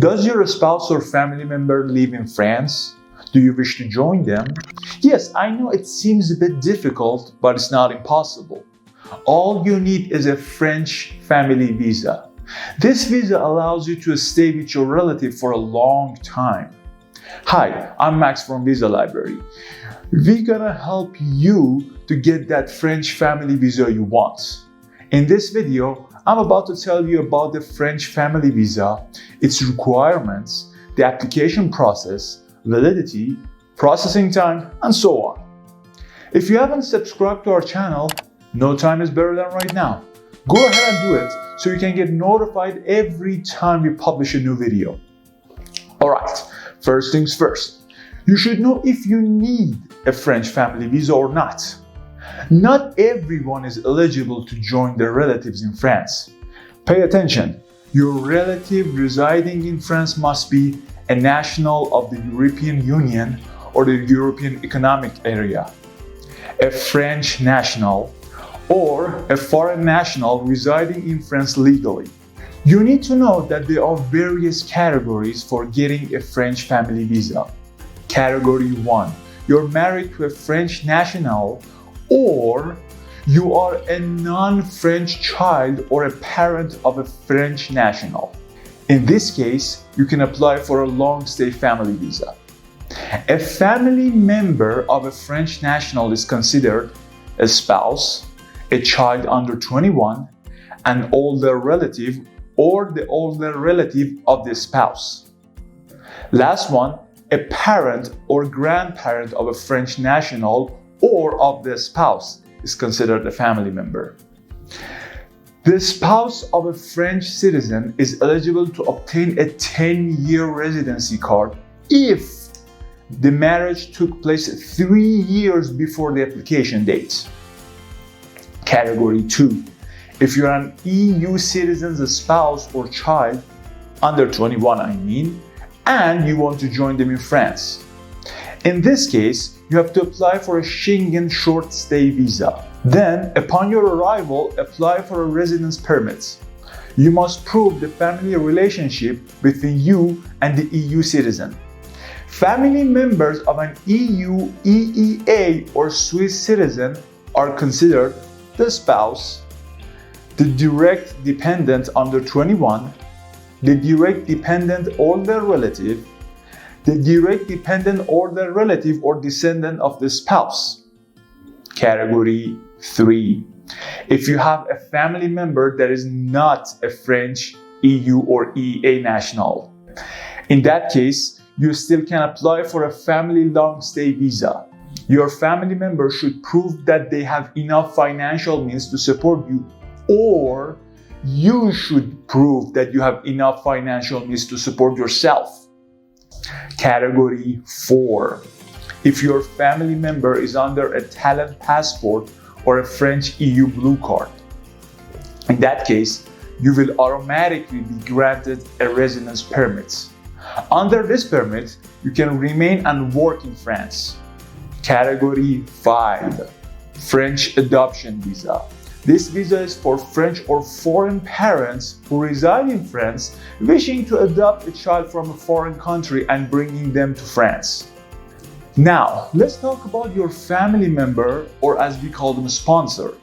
Does your spouse or family member live in France? Do you wish to join them? Yes, I know it seems a bit difficult, but it's not impossible. All you need is a French family visa. This visa allows you to stay with your relative for a long time. Hi, I'm Max from Visa Library. We're gonna help you to get that French family visa you want. In this video, I'm about to tell you about the French family visa, its requirements, the application process, validity, processing time, and so on. If you haven't subscribed to our channel, no time is better than right now. Go ahead and do it so you can get notified every time we publish a new video. Alright, first things first. You should know if you need a French family visa or not. Not everyone is eligible to join their relatives in France. Pay attention. Your relative residing in France must be a national of the European Union or the European Economic Area, a French national, or a foreign national residing in France legally. You need to know that there are various categories for getting a French family visa. Category 1. You're married to a French national, or you are a non-French child or a parent of a French national. In this case, you can apply for a long-stay family visa. A family member of a French national is considered a spouse, a child under 21, an older relative, or the older relative of the spouse. Last one, a parent or grandparent of a French national or of the spouse is considered a family member. The spouse of a French citizen is eligible to obtain a 10-year residency card if the marriage took place 3 years before the application date. Category 2. If you're an EU citizen's spouse or child, under 21 I mean, and you want to join them in France. In this case, you have to apply for a Schengen short stay visa. Then, upon your arrival, apply for a residence permit. You must prove the family relationship between you and the EU citizen. Family members of an EU, EEA, or Swiss citizen are considered the spouse, the direct dependent under 21, the direct dependent older relative, the direct dependent older relative or descendant of the spouse. Category 3. If you have a family member that is not a French, EU, or EEA national. In that case, you still can apply for a family long stay visa. Your family member should prove that they have enough financial means to support you, or you should prove that you have enough financial means to support yourself. Category 4. If your family member is under a talent passport or a French EU blue card. In that case, you will automatically be granted a residence permit. Under this permit, you can remain and work in France. Category 5. French adoption visa. This visa is for French or foreign parents who reside in France wishing to adopt a child from a foreign country and bringing them to France. Now, let's talk about your family member, or as we call them, sponsor.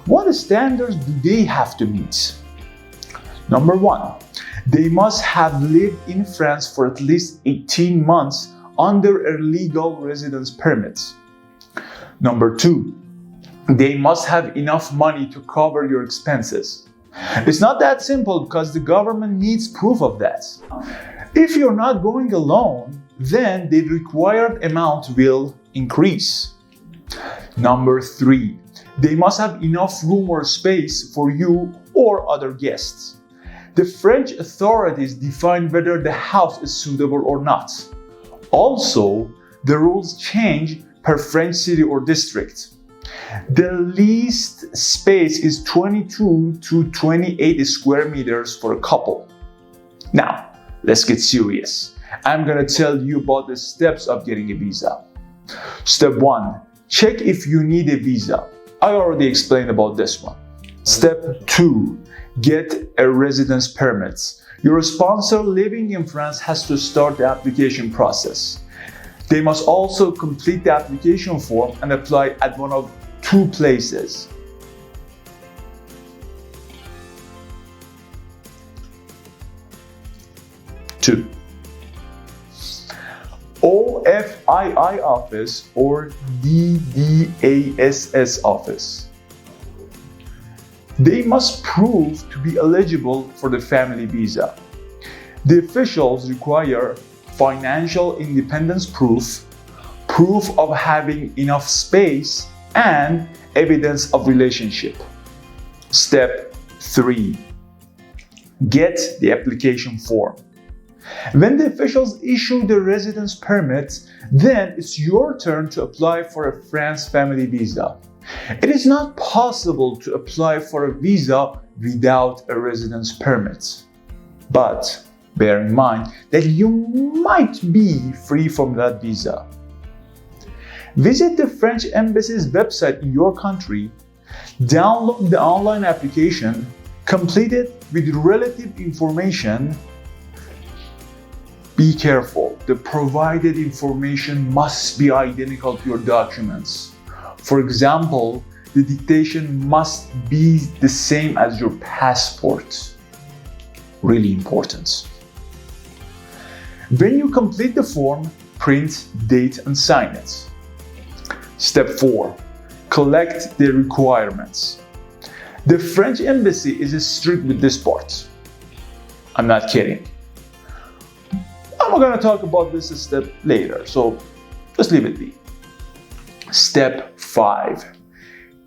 What standards do they have to meet? Number 1, they must have lived in France for at least 18 months under a legal residence permit. Number 2, they must have enough money to cover your expenses. It's not that simple because the government needs proof of that. If you're not going alone, then the required amount will increase. Number 3, they must have enough room or space for you or other guests. The French authorities define whether the house is suitable or not. Also, the rules change per French city or district. The least space is 22 to 28 square meters for a couple. Now, let's get serious. I'm gonna tell you about the steps of getting a visa. Step 1, check if you need a visa. I already explained about this one. Step 2, get a residence permit. Your sponsor living in France has to start the application process. They must also complete the application form and apply at one of two places. Two. OFII office or DDASS office. They must prove to be eligible for the family visa. The officials require financial independence proof, proof of having enough space, and evidence of relationship. Step 3. Get the application form. When the officials issue the residence permit, then it's your turn to apply for a France family visa. It is not possible to apply for a visa without a residence permit. But bear in mind that you might be free from that visa. Visit the French Embassy's website in your country, download the online application, complete it with relative information. Be careful, the provided information must be identical to your documents. For example, the dictation must be the same as your passport. Really important. When you complete the form, print, date, and sign it. Step 4. Collect the requirements. The French Embassy is strict with this part. I'm not kidding. I'm going to talk about this step later, so just leave it be. Step 5.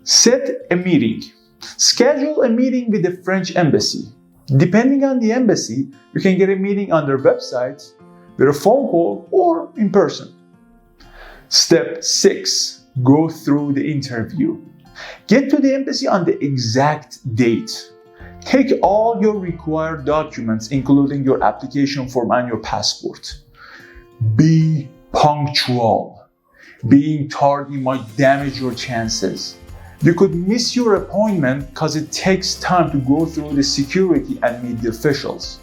Set a meeting. Schedule a meeting with the French Embassy. Depending on the embassy, you can get a meeting on their website, with a phone call, or in person. Step 6. Go through the interview. Get to the embassy on the exact date. Take all your required documents, including your application form and your passport. Be punctual. Being tardy might damage your chances. You could miss your appointment because it takes time to go through the security and meet the officials.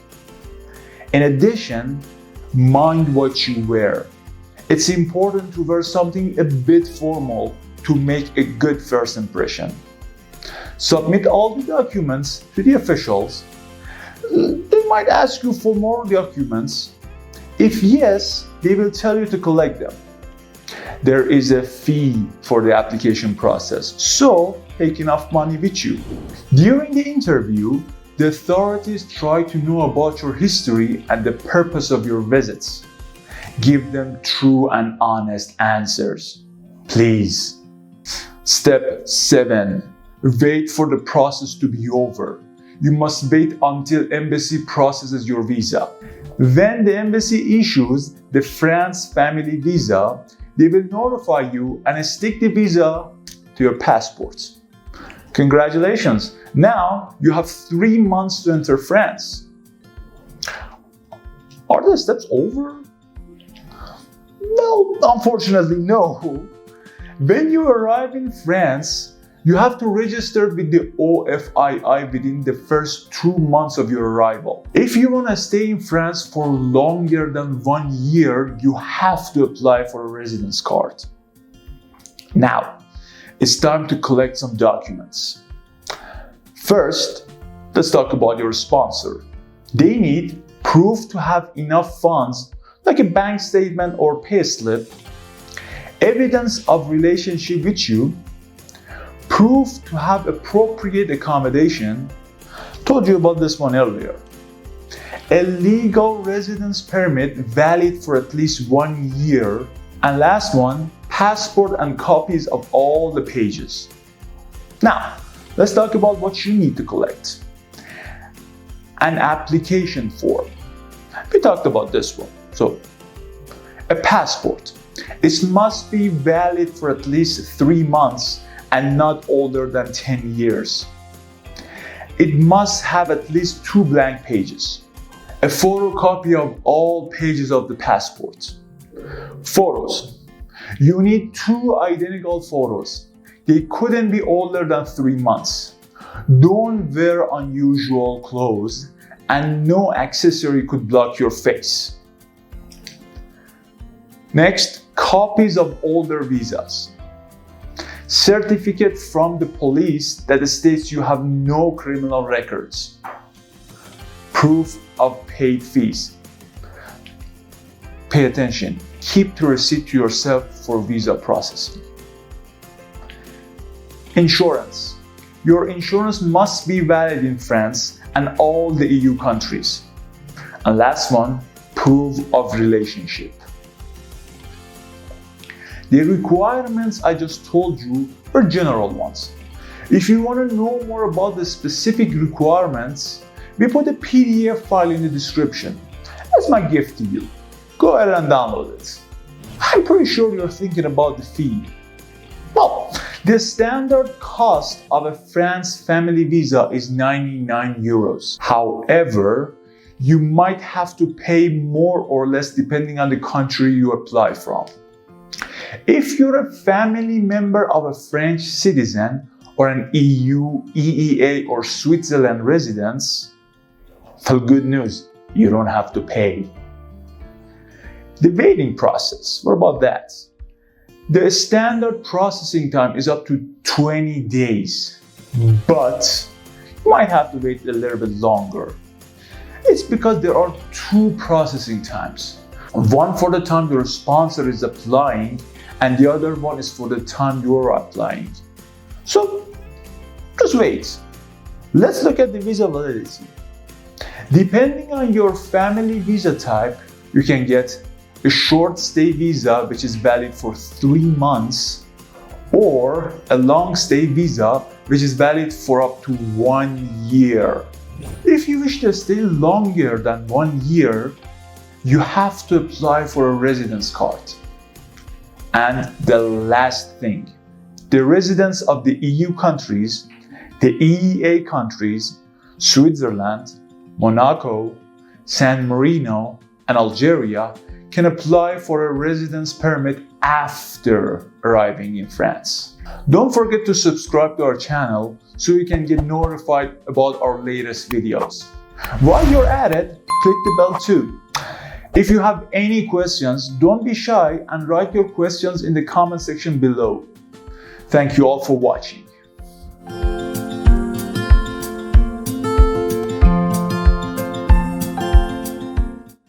In addition, mind what you wear. It's important to wear something a bit formal to make a good first impression. Submit all the documents to the officials. They might ask you for more documents. If yes, they will tell you to collect them. There is a fee for the application process, so take enough money with you. During the interview, the authorities try to know about your history and the purpose of your visits. Give them true and honest answers. Please. Step 7. Wait for the process to be over. You must wait until embassy processes your visa. When the embassy issues the France family visa, they will notify you and stick the visa to your passport. Congratulations! Now you have 3 months to enter France. Are the steps over? Well, unfortunately, no. When you arrive in France, you have to register with the OFII within the first 2 months of your arrival. If you want to stay in France for longer than 1 year, you have to apply for a residence card. Now, it's time to collect some documents. First, let's talk about your sponsor. They need proof to have enough funds, like a bank statement or payslip, evidence of relationship with you, proof to have appropriate accommodation. Told you about this one earlier. A legal residence permit valid for at least 1 year. And last one, passport and copies of all the pages. Now, let's talk about what you need to collect. An application form. We talked about this one. So, a passport. It must be valid for at least 3 months and not older than 10 years. It must have at least 2 blank pages. A photocopy of all pages of the passport. Photos. You need 2 identical photos. They couldn't be older than 3 months. Don't wear unusual clothes and no accessory could block your face. Next, copies of older visas. Certificate from the police that states you have no criminal records. Proof of paid fees. Pay attention. Keep the receipt to yourself for visa processing. Insurance. Your insurance must be valid in France and all the EU countries. And last one, proof of relationship. The requirements I just told you are general ones. If you want to know more about the specific requirements, we put a PDF file in the description. That's my gift to you. Go ahead and download it. I'm pretty sure you're thinking about the fee. Well, the standard cost of a France family visa is 99 euros. However, you might have to pay more or less depending on the country you apply from. If you're a family member of a French citizen or an EU, EEA or Switzerland resident, well, good news, you don't have to pay. The waiting process, what about that? The standard processing time is up to 20 days, but you might have to wait a little bit longer. It's because there are two processing times. One for the time your sponsor is applying, and the other one is for the time you're applying. So, just wait. Let's look at the visa validity. Depending on your family visa type, you can get a short stay visa which is valid for 3 months, or a long stay visa which is valid for up to 1 year. If you wish to stay longer than 1 year, you have to apply for a residence card. And the last thing, the residents of the EU countries, the EEA countries, Switzerland, Monaco, San Marino, and Algeria can apply for a residence permit after arriving in France. Don't forget to subscribe to our channel so you can get notified about our latest videos. While you're at it, click the bell too. If you have any questions, don't be shy and write your questions in the comment section below. Thank you all for watching.